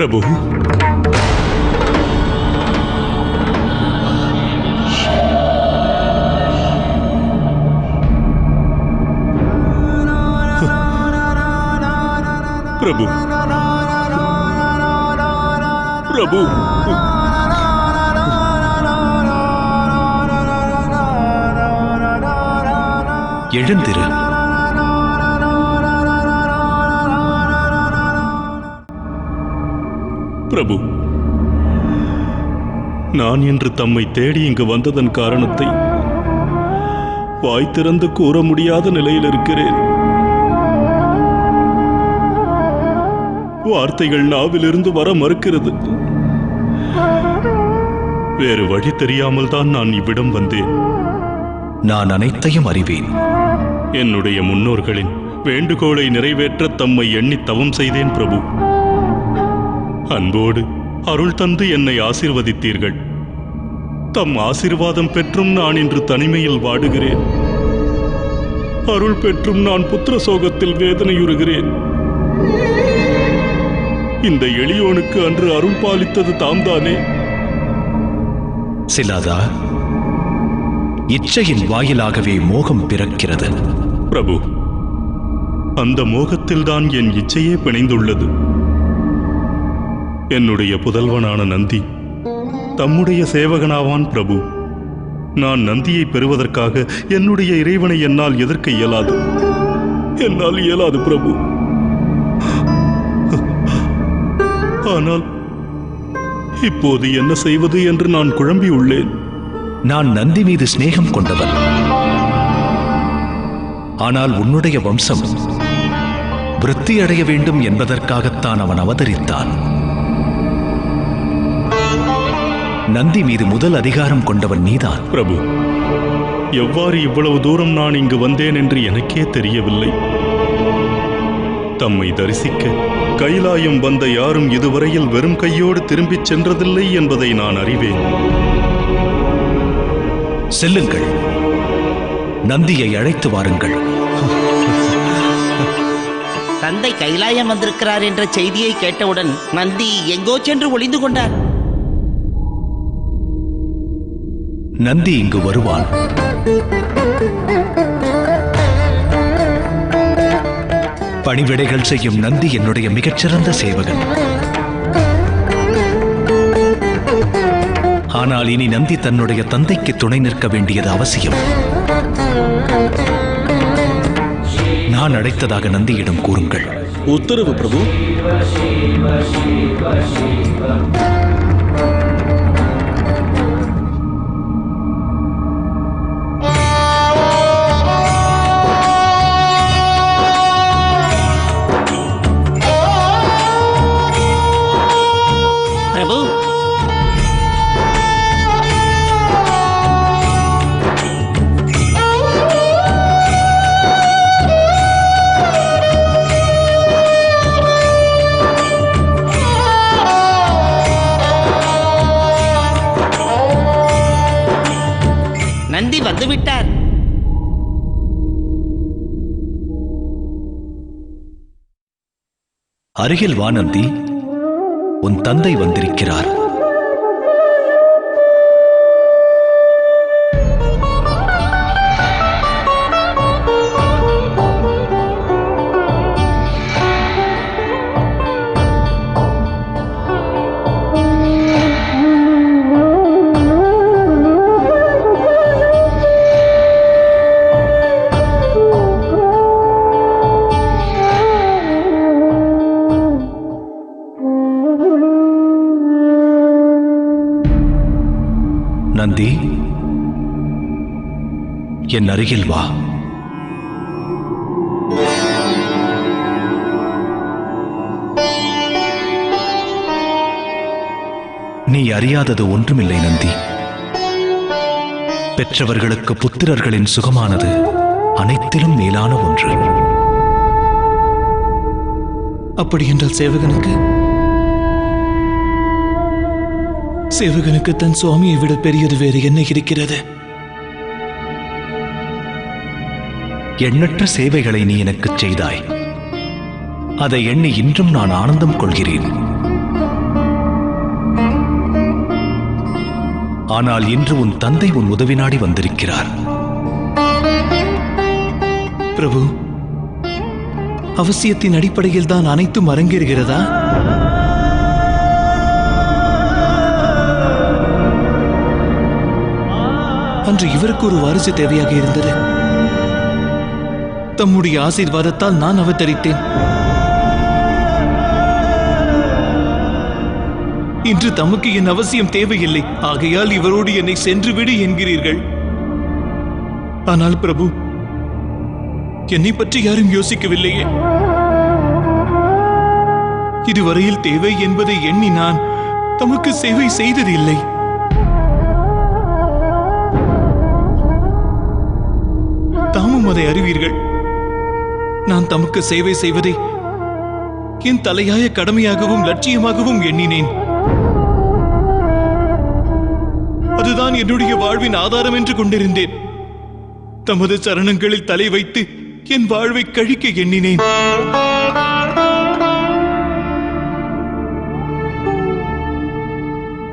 பிரபு, பிரபு, பிரபு, எழுந்திரு. பிரபு, நான் இன்று தம்மை தேடி இங்கு வந்ததன் காரணத்தை வாய் திறந்து கூற முடியாத நிலையில் இருக்கிறேன். வார்த்தைகள் நாவிலிருந்து வர மறுக்கிறது. வேறு வழி தெரியாமல் தான் நான் இவ்விடம் வந்தேன். நான் அனைத்தையும் அறிவேன். என்னுடைய முன்னோர்களின் வேண்டுகோளை நிறைவேற்ற தம்மை எண்ணி தவம் செய்தேன் பிரபு. அன்போடு அருள் தந்து என்னை ஆசீர்வதித்தீர்கள். தம் ஆசீர்வாதம் பெற்றும் நான் இன்று தனிமையில் வாடுகிறேன். அருள் பெற்றும் நான் புத்திர சோகத்தில் வேதனையுறுகிறேன். இந்த எளியோனுக்கு அன்று அருள் பாலித்தது தாம்தானே? சிலாதா, இச்சையின் வாயிலாகவே மோகம் பிறக்கிறது. பிரபு, அந்த மோகத்தில்தான் என் இச்சையே பிணைந்துள்ளது. என்னுடைய புதல்வனான நந்தி தம்முடைய சேவகனாவான் பிரபு. நான் நந்தியை பெறுவதற்காக என்னுடைய இறைவனை என்னால் எதிர்க்க இயலாது. என்னால் இயலாது பிரபு. ஆனால் இப்போது என்ன செய்வது என்று நான் குழம்பியுள்ளேன். நான் நந்தி மீது சிநேகம் கொண்டவன். ஆனால் உன்னுடைய வம்சம் விருத்தி அடைய வேண்டும் என்பதற்காகத்தான் அவன் அவதரித்தான். நந்தி மீது முதல் அதிகாரம் கொண்டவன் நீதான். பிரபு, எவ்வாறு இவ்வளவு தூரம் நான் இங்கு வந்தேன் என்று எனக்கே தெரியவில்லை. தம்மை தரிசிக்க கைலாயம் வந்த யாரும் இதுவரையில் வெறும் கையோடு திரும்பிச் சென்றதில்லை என்பதை நான் அறிவேன். செல்லுங்கள், நந்தியை அழைத்து வாருங்கள். தந்தை கைலாயம் வந்திருக்கிறார் என்ற செய்தியை கேட்டவுடன் நந்தி எங்கோ சென்று ஒளிந்து கொண்டார். நந்தி இங்கு வருவான். பணிவிடைகள் செய்யும் நந்தி என்னுடைய மிகச்சிறந்த சேவகன். ஆனால் இனி நந்தி தன்னுடைய தந்தைக்கு துணை நிற்க வேண்டியது அவசியம். நான் அழைத்ததாக நந்தியிடம் கூறுங்கள். உத்தரவு பிரபு. நந்தி வந்துவிட்டார். அருகில் வா நந்தி, உன் தந்தை வந்திருக்கிறார். நந்தி, என் அருகில் வா. நீ அறியாதது ஒன்றுமில்லை நந்தி. பெற்றவர்களுக்கு புத்திரர்களின் சுகமானது அனைத்திலும் மேலான ஒன்று. அப்படி என்றால் சேவகனுக்கு தன் சுவாமியை விட பெரியது வேறு என்ன இருக்கிறது? எண்ணற்ற சேவைகளை நீ எனக்கு செய்தாய். அதை எண்ணி இன்றும் நான் ஆனந்தம் கொள்கிறேன். ஆனால் இன்று உன் தந்தை உன் உதவி நாடி வந்திருக்கிறார். பிரபு, அவசியத்தின் அடிப்படையில் தான் அனைத்தும் அரங்கேறுகிறதா? அன்று இவருக்கு ஒரு வாரிசு தேவையாக இருந்தது. தம்முடைய ஆசீர்வாதத்தால் நான் அவதரித்தேன். இன்று தமக்கு என் அவசியம் தேவையில்லை, ஆகையால் இவரோடு என்னை சென்றுவிடு என்கிறீர்கள். ஆனால் பிரபு, என்னை பற்றி யாரும் யோசிக்கவில்லையே. இதுவரையில் தேவை என்பதை எண்ணி நான் தமக்கு சேவை செய்ததில்லை. தாமும் அதை அறிவீர்கள். நான் தமக்கு சேவை செய்வதை என் தலையாய கடமையாகவும் லட்சியமாகவும் எண்ணினேன். அதுதான் என்னுடைய வாழ்வின் ஆதாரம் என்று கொண்டிருந்தேன். தமது சரணங்களில் தலை வைத்து என் வாழ்வை கழிக்க எண்ணினேன்.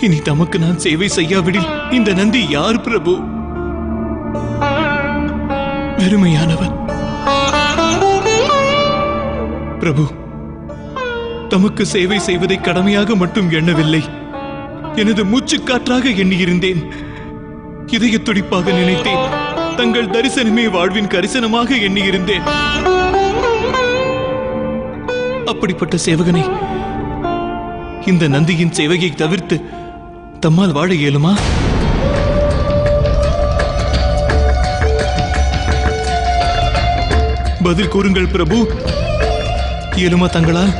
இனி தமக்கு நான் சேவை செய்யாவிடில் இந்த நந்தி யார் பிரபு? வெறுமையானவன். பிரபு, தமக்கு சேவை செய்வதை கடமையாக மட்டும் எண்ணவில்லை, எனது மூச்சுக்காற்றாக எண்ணியிருந்தேன். இதய துடிப்பாக நினைத்தேன். தங்கள் தரிசனமே வாழ்வின் கரிசனமாக எண்ணியிருந்தேன். அப்படிப்பட்ட சேவகனை இந்த நந்தியின் சேவையை தவிர்த்து தம்மால் வாழ இயலுமா? பதில் கூறுங்கள் பிரபு. இயலுமா தங்களால்?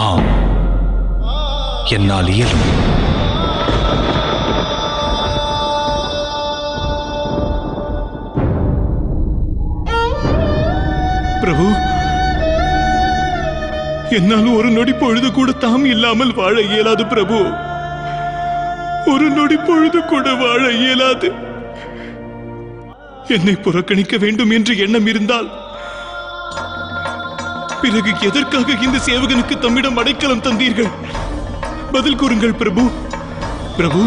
ஆம், என்னால் இயலும். பிரபு, என்னால் ஒரு நொடி பொழுது கூட தாம் இல்லாமல் வாழ இயலாது பிரபு. ஒரு நொடி பொழுது கூட வாழ இயலாது. என்னை புறக்கணிக்க வேண்டும் என்று எண்ணம் இருந்தால் பிறகு எதற்காக இந்த சேவகனுக்கு தம்மிடம் அடைக்கலம் தந்தீர்கள்? பதில் கூறுங்கள் பிரபு. பிரபு,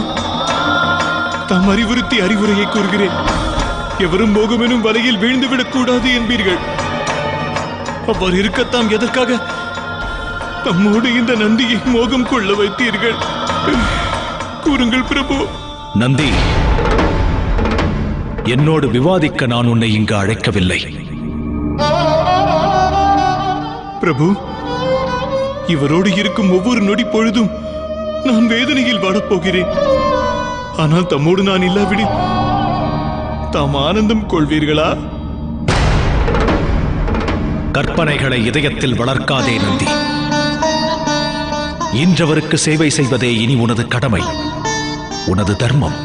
தாம் அறிவுறுத்தி அறிவுரையை கூறுகிறேன். எவரும் மோகமெனும் வலையில் வீழ்ந்துவிடக் கூடாது என்பீர்கள். அவ்வாறு இருக்கத்தாம் எதற்காக தம்மோடு இந்த நந்தியை மோகம் கொள்ள வைத்தீர்கள்? கூறுங்கள் பிரபு. நந்தி, என்னோடு விவாதிக்க நான் உன்னை இங்கு அழைக்கவில்லை. பிரபு, இவரோடு இருக்கும் ஒவ்வொரு நொடி பொழுதும் நான் வேதனையில் வாடப்போகிறேன். ஆனால் தம்மோடு நான் இல்லாவிடில் தாம் ஆனந்தம் கொள்வீர்களா? கற்பனைகளை இதயத்தில் வளர்க்காதே நந்தி. இன்றவருக்கு சேவை செய்வதே இனி உனது கடமை, உனது தர்மம்.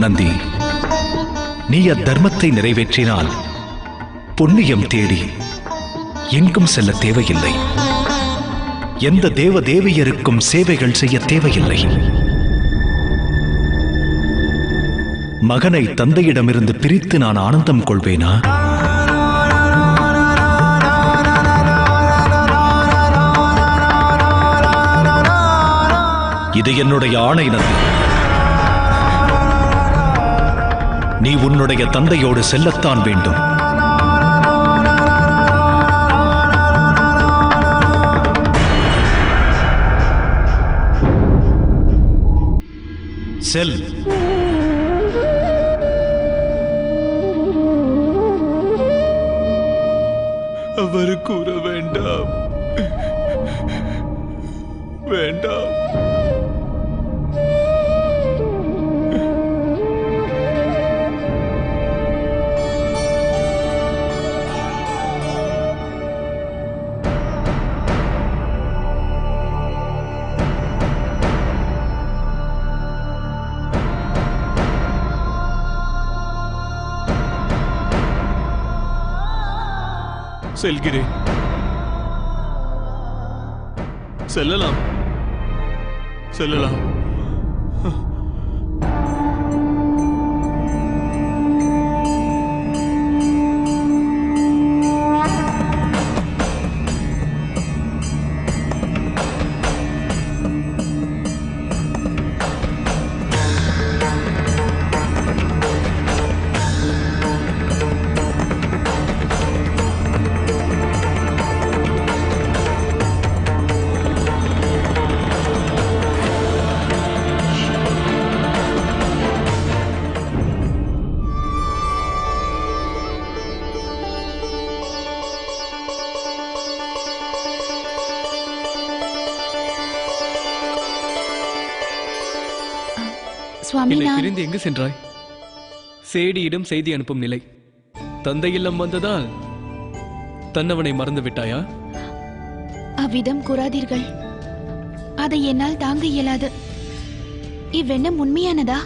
நந்தி, நீ அத்தர்மத்தை நிறைவேற்றினால் புண்ணியம் தேடி எங்கும் செல்ல தேவையில்லை. எந்த தேவ தேவியருக்கும் சேவைகள் செய்ய தேவையில்லை. மகனை தந்தையிடமிருந்து பிரித்து நான் ஆனந்தம் கொள்வேனா? இது என்னுடைய ஆணை நந்தி. நீ உன்னுடைய தந்தையோடு செல்லத்தான் வேண்டும். செல். அவர் கூற வேண்டாம், வேண்டாம். செல்கிறேன். செல்லலாம். செல்லலாம். சுவாமி, என்னை நான் பிரிந்து எங்கு சென்றாய்? சேடியிடம் செய்தி அனுப்பும் நிலை. தந்தை இல்லம் வந்ததால் தன்னவனை மறந்து விட்டாயா? அவ்விதம் கூறாதீர்கள். அதை என்னால் தாங்க இயலாது. இவ்வெண்ணம் உண்மையானதா?